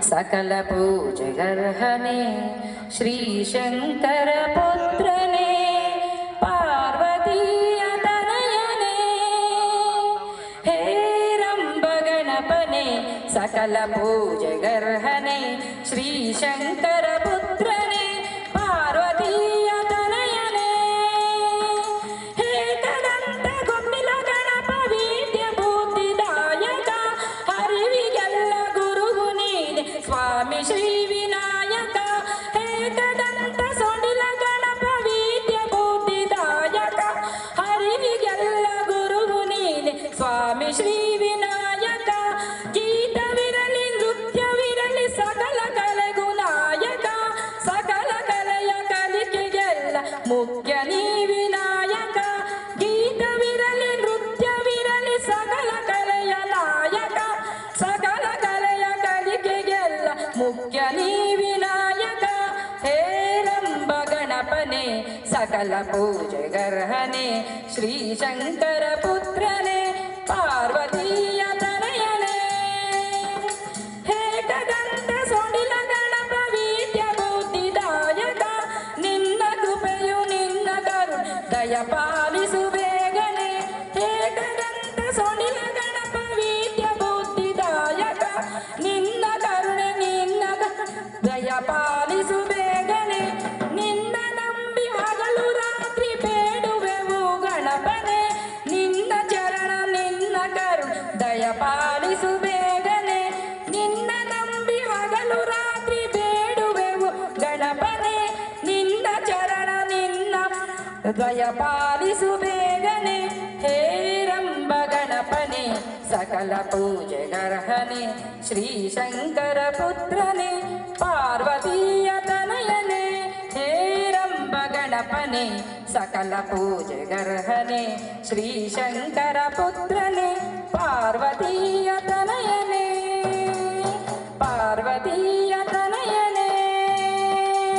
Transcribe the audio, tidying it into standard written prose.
सकल पूजगर्हने श्रीशंकर पुत्रने पार्वतीय तनयने हेरंब गणपने सकल पूजगर्हने श्रीशंकर पुत्रने पार्वतीय तनयने हे कदंत गुम्मिल गणप वीर्य बुद्धिदायक हरिविಗೆಲ್ಲ ಗುರುವು ನೀನೆ ಸ್ವಾಮಿ ಶ್ರೀ ವಿನಾಯಕ ಏಕದಂತ ಸೊಂಡಿಲ ಗಣಪ ವೀರ್ಯ ಬುದ್ಧಿದಾಯಕ ಹರಿವಿಗೆಲ್ಲ ಗುರುವು ನೀನೆ ಸ್ವಾಮಿ ಶ್ರೀ ವಿನಾಯಕ ಗೀತವಿರಲಿ ನೃತ್ಯವಿರಲಿ ಸಕಲ ಕಲೆಗೂ ನಾಯಕ ಸಕಲ ಕಲೆಯ ಕಲಿಕೆಗೆಲ್ಲ ಮುಖ್ಯ ನೀ ವಿನಾಯಕ ಗೀತವಿರಲಿ ನೃತ್ಯವಿರಲಿ ಸಕಲ ಕಲೆಯ ನಾಯಕ ಸಕಲ ಕಲೆಯ ಕಲಿಕೆಗೆಲ್ಲ ಮುಖ್ಯ ನೀ ವಿನಾಯಕ ಹೇರಂಬ ಗಣಪನೆ ಸಕಲ ಪೂಜೆಗರ್ಹನೆ ಶ್ರೀಶಂಕರ ಪುತ್ರನೇ ಪಾರ್ವತೀಯ ತನಯನೇ ಹೇಟದಂತ ಸೊಂಡಿಲ ಗಣಪ ವೀರ್ಯ ಬುದ್ಧಿದಾಯಕ ನಿನ್ನ ಕೃಪೆಯು ನಿನ್ನ ಕರು ದಯ ಪಾಲಿಸು ಬೇಗನೆ ಹೇಟದಂತ ಸೊಂಡಿಲ ಗಣಪ ವೀರ್ಯ ಬುದ್ಧಿದಾಯಕ ನಿನ್ನ ಕರುಣೆ ನಿನ್ನ ದಯ ಪಾಲಿಸು ಬೇಗನೆ ನಿನ್ನ ನಂಬಿ ಹಗಲು ರಾತ್ರಿ ಬೇಡುವೆವು ಗಣಪನೆ ನಿನ್ನ ಚರಣ ನಿನ್ನ ಕರು ದಯ ಪಾಲಿಸು ಬೇಗನೆ ನಿನ್ನ ನಂಬಿ ಹಗಲು ರಾತ್ರಿ ಬೇಡುವೆವು ಗಣಪನೆ ನಿನ್ನ ಚರಣ ನಿನ್ನ ದಯ ಪಾಲಿಸು ಬೇಗನೆ ಹೇರಂಬ ಗಣಪನೆ ಸಕಲ ಪೂಜೆಗರ್ಹನೆ ಶ್ರೀಶಂಕರ ಪುತ್ರನೇ ಪಾರ್ವತೀಯ ತನಯನೇ ಹೇರಂಬ ಗಣಪನೆ ಸಕಲ ಪೂಜೆಗರ್ಹನೆ ಶ್ರೀಶಂಕರ ಪುತ್ರನೇ ಪಾರ್ವತಿ